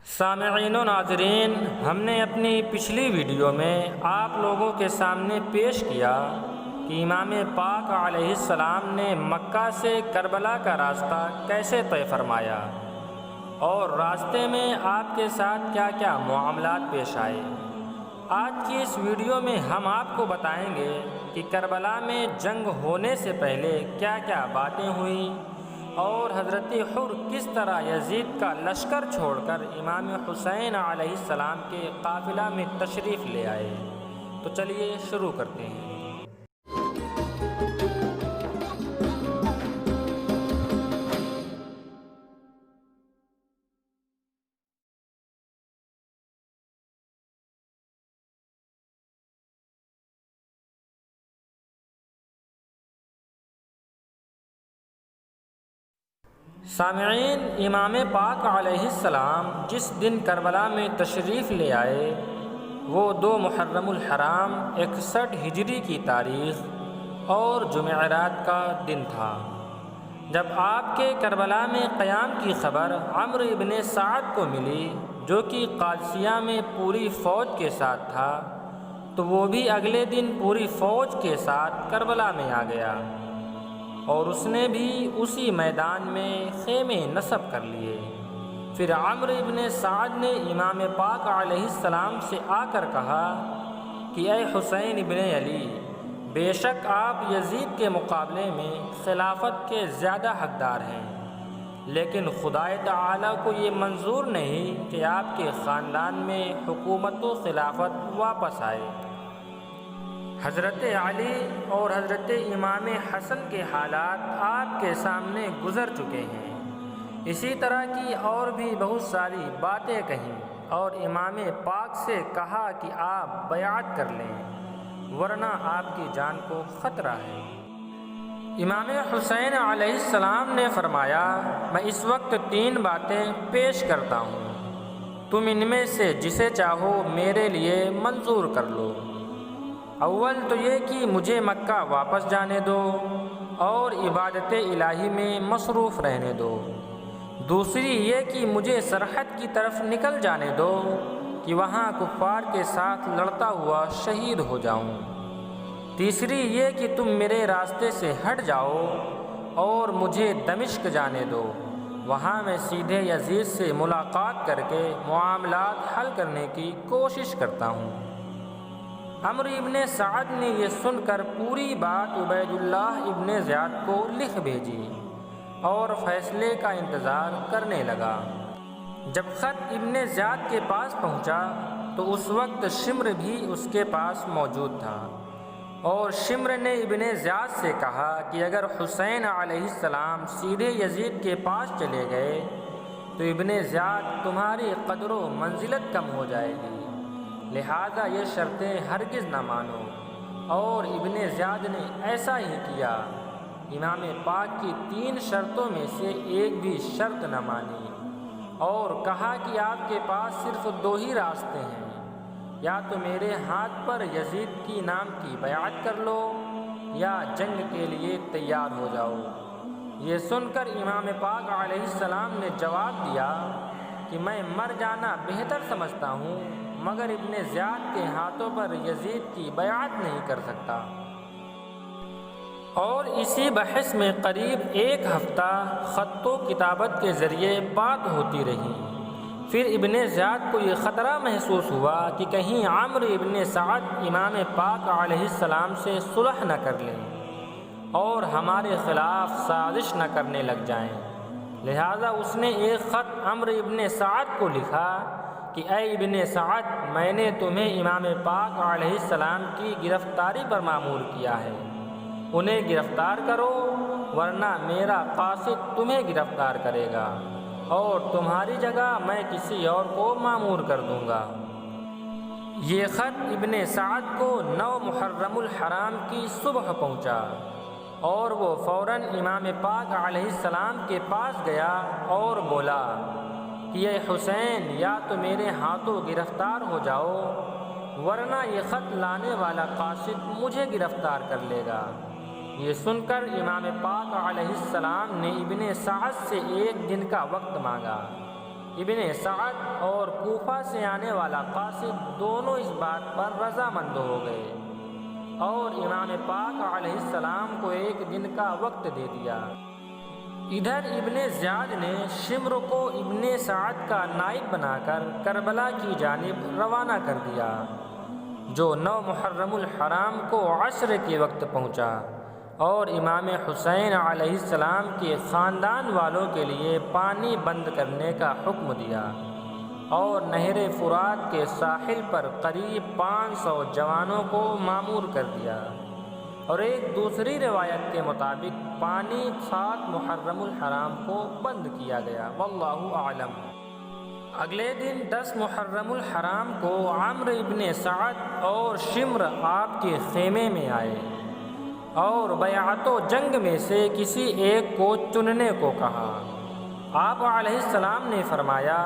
سامعین و ناظرین، ہم نے اپنی پچھلی ویڈیو میں آپ لوگوں کے سامنے پیش کیا کہ امام پاک علیہ السلام نے مکہ سے کربلا کا راستہ کیسے طے فرمایا اور راستے میں آپ کے ساتھ کیا کیا معاملات پیش آئے۔ آج کی اس ویڈیو میں ہم آپ کو بتائیں گے کہ کربلا میں جنگ ہونے سے پہلے کیا کیا باتیں ہوئیں اور حضرت حر کس طرح یزید کا لشکر چھوڑ کر امام حسین علیہ السلام کے قافلہ میں تشریف لے آئے۔ تو چلیے شروع کرتے ہیں۔ سامعین، امام پاک علیہ السلام جس دن کربلا میں تشریف لے آئے وہ 2 محرم الحرام 61 ہجری کی تاریخ اور جمعرات کا دن تھا۔ جب آپ کے کربلا میں قیام کی خبر عمرو ابن سعد کو ملی جو کہ قادسیہ میں پوری فوج کے ساتھ تھا، تو وہ بھی اگلے دن پوری فوج کے ساتھ کربلا میں آ گیا اور اس نے بھی اسی میدان میں خیمے نصب کر لیے۔ پھر عمرو ابن سعد نے امام پاک علیہ السلام سے آ کر کہا کہ اے حسین ابن علی، بے شک آپ یزید کے مقابلے میں خلافت کے زیادہ حقدار ہیں، لیکن خدائے تعالیٰ کو یہ منظور نہیں کہ آپ کے خاندان میں حکومت و خلافت واپس آئے۔ حضرت علی اور حضرت امام حسن کے حالات آپ کے سامنے گزر چکے ہیں۔ اسی طرح کی اور بھی بہت ساری باتیں کہیں اور امام پاک سے کہا کہ آپ بیعت کر لیں ورنہ آپ کی جان کو خطرہ ہے۔ امام حسین علیہ السلام نے فرمایا، میں اس وقت 3 باتیں پیش کرتا ہوں، تم ان میں سے جسے چاہو میرے لیے منظور کر لو۔ اول تو یہ کہ مجھے مکہ واپس جانے دو اور عبادت الہی میں مصروف رہنے دو۔ دوسری یہ کہ مجھے سرحد کی طرف نکل جانے دو کہ وہاں کفار کے ساتھ لڑتا ہوا شہید ہو جاؤں۔ تیسری یہ کہ تم میرے راستے سے ہٹ جاؤ اور مجھے دمشق جانے دو، وہاں میں سیدھے یزید سے ملاقات کر کے معاملات حل کرنے کی کوشش کرتا ہوں۔ عمرو ابن سعد نے یہ سن کر پوری بات عبید اللہ ابن زیاد کو لکھ بھیجی اور فیصلے کا انتظار کرنے لگا۔ جب خط ابن زیاد کے پاس پہنچا تو اس وقت شمر بھی اس کے پاس موجود تھا، اور شمر نے ابن زیاد سے کہا کہ اگر حسین علیہ السلام سیدھے یزید کے پاس چلے گئے تو ابن زیاد تمہاری قدر و منزلت کم ہو جائے گی، لہذا یہ شرطیں ہرگز نہ مانو۔ اور ابن زیاد نے ایسا ہی کیا۔ امام پاک کی 3 شرطوں میں سے ایک بھی شرط نہ مانی اور کہا کہ آپ کے پاس صرف 2 ہی راستے ہیں، یا تو میرے ہاتھ پر یزید کی نام کی بیعت کر لو یا جنگ کے لیے تیار ہو جاؤ۔ یہ سن کر امام پاک علیہ السلام نے جواب دیا کہ میں مر جانا بہتر سمجھتا ہوں، مگر ابن زیاد کے ہاتھوں پر یزید کی بیعت نہیں کر سکتا۔ اور اسی بحث میں قریب 1 ہفتہ خط و کتابت کے ذریعے بات ہوتی رہی۔ پھر ابن زیاد کو یہ خطرہ محسوس ہوا کہ کہیں عمرو ابن سعد امام پاک علیہ السلام سے صلح نہ کر لیں اور ہمارے خلاف سازش نہ کرنے لگ جائیں، لہذا اس نے ایک خط عمرو ابن سعد کو لکھا کہ اے ابن سعد، میں نے تمہیں امام پاک علیہ السلام کی گرفتاری پر مامور کیا ہے، انہیں گرفتار کرو ورنہ میرا قاصد تمہیں گرفتار کرے گا اور تمہاری جگہ میں کسی اور کو مامور کر دوں گا۔ یہ خط ابن سعد کو 9 محرم الحرام کی صبح پہنچا اور وہ فوراً امام پاک علیہ السلام کے پاس گیا اور بولا کہ اے حسین، یا تو میرے ہاتھوں گرفتار ہو جاؤ ورنہ یہ خط لانے والا قاصد مجھے گرفتار کر لے گا۔ یہ سن کر امام پاک علیہ السلام نے ابن سعد سے 1 دن کا وقت مانگا ابن سعد اور کوفہ سے آنے والا قاصد دونوں اس بات پر رضامند ہو گئے اور امام پاک علیہ السلام کو ایک دن کا وقت دے دیا۔ ادھر ابن زیاد نے شمر کو ابن سعد کا نائب بنا کر کربلا کی جانب روانہ کر دیا، جو 9 محرم الحرام کو عصر کے وقت پہنچا اور امام حسین علیہ السلام کے خاندان والوں کے لیے پانی بند کرنے کا حکم دیا اور نہر فرات کے ساحل پر قریب 500 جوانوں کو مامور کر دیا، اور ایک دوسری روایت کے مطابق پانی 7 محرم الحرام کو بند کیا گیا، واللہ اعلم۔ اگلے دن 10 محرم الحرام کو عمرو ابن سعد اور شمر آپ کے خیمے میں آئے اور بیعت و جنگ میں سے کسی ایک کو چننے کو کہا۔ آپ علیہ السلام نے فرمایا،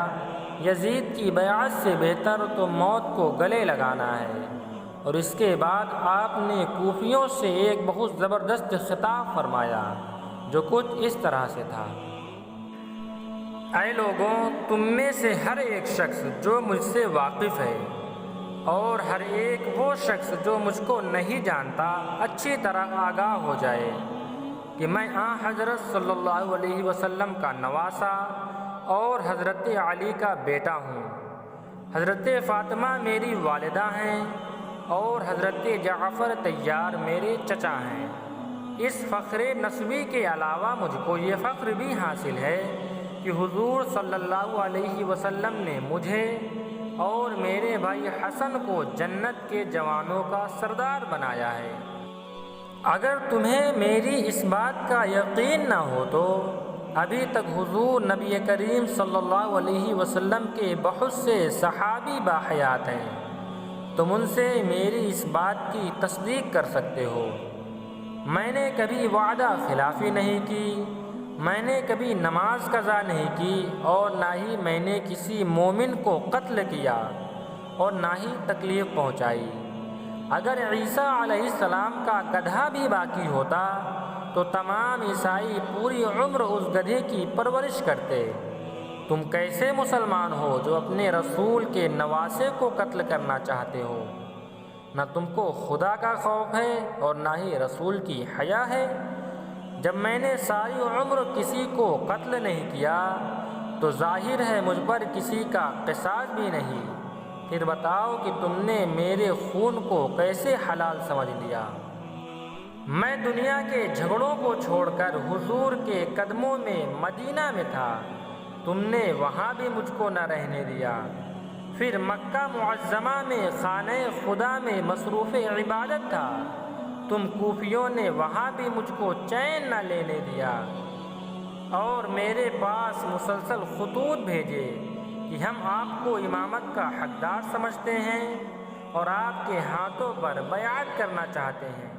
یزید کی بیعت سے بہتر تو موت کو گلے لگانا ہے، اور اس کے بعد آپ نے کوفیوں سے ایک بہت زبردست خطاب فرمایا جو کچھ اس طرح سے تھا: اے لوگوں، تم میں سے ہر ایک شخص جو مجھ سے واقف ہے اور ہر ایک وہ شخص جو مجھ کو نہیں جانتا اچھی طرح آگاہ ہو جائے کہ میں حضرت صلی اللہ علیہ وسلم کا نواسا اور حضرت علی کا بیٹا ہوں۔ حضرت فاطمہ میری والدہ ہیں اور حضرت جعفر طیار میرے چچا ہیں۔ اس فخر نسبی کے علاوہ مجھ کو یہ فخر بھی حاصل ہے کہ حضور صلی اللہ علیہ وسلم نے مجھے اور میرے بھائی حسن کو جنت کے جوانوں کا سردار بنایا ہے۔ اگر تمہیں میری اس بات کا یقین نہ ہو تو ابھی تک حضور نبی کریم صلی اللہ علیہ وسلم کے بہت سے صحابی باحیات ہیں، تم ان سے میری اس بات کی تصدیق کر سکتے ہو۔ میں نے کبھی وعدہ خلافی نہیں کی، میں نے کبھی نماز قضا نہیں کی، اور نہ ہی میں نے کسی مومن کو قتل کیا اور نہ ہی تکلیف پہنچائی۔ اگر عیسیٰ علیہ السلام کا گدھا بھی باقی ہوتا تو تمام عیسائی پوری عمر اس گدھے کی پرورش کرتے۔ تم کیسے مسلمان ہو جو اپنے رسول کے نواسے کو قتل کرنا چاہتے ہو؟ نہ تم کو خدا کا خوف ہے اور نہ ہی رسول کی حیا ہے۔ جب میں نے ساری عمر کسی کو قتل نہیں کیا تو ظاہر ہے مجھ پر کسی کا قصاص بھی نہیں، پھر بتاؤ کہ تم نے میرے خون کو کیسے حلال سمجھ لیا؟ میں دنیا کے جھگڑوں کو چھوڑ کر حضور کے قدموں میں مدینہ میں تھا، تم نے وہاں بھی مجھ کو نہ رہنے دیا۔ پھر مکہ معظمہ میں خانہ خدا میں مصروف عبادت تھا، تم کوفیوں نے وہاں بھی مجھ کو چین نہ لینے دیا اور میرے پاس مسلسل خطوط بھیجے کہ ہم آپ کو امامت کا حقدار سمجھتے ہیں اور آپ کے ہاتھوں پر بیعت کرنا چاہتے ہیں۔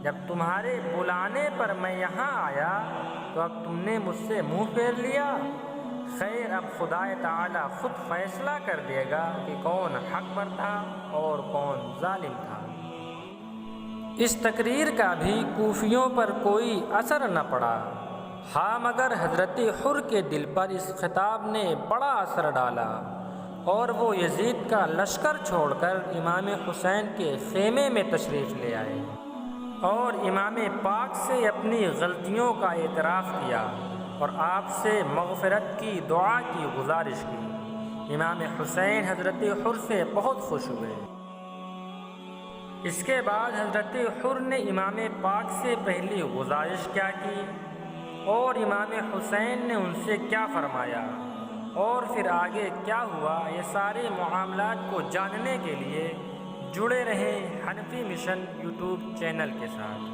جب تمہارے بلانے پر میں یہاں آیا تو اب تم نے مجھ سے منہ پھیر لیا۔ خیر، اب خدا تعالی خود فیصلہ کر دے گا کہ کون حق پر تھا اور کون ظالم تھا۔ اس تقریر کا بھی کوفیوں پر کوئی اثر نہ پڑا، ہاں مگر حضرت حر کے دل پر اس خطاب نے بڑا اثر ڈالا اور وہ یزید کا لشکر چھوڑ کر امام حسین کے خیمے میں تشریف لے آئے اور امام پاک سے اپنی غلطیوں کا اعتراف کیا اور آپ سے مغفرت کی دعا کی گزارش کی۔ امام حسین حضرت حر سے بہت خوش ہوئے۔ اس کے بعد حضرت حر نے امام پاک سے پہلی گزارش کیا کی اور امام حسین نے ان سے کیا فرمایا اور پھر آگے کیا ہوا، یہ سارے معاملات کو جاننے کے لیے جڑے رہیں حنفی مشن یوٹیوب چینل کے ساتھ۔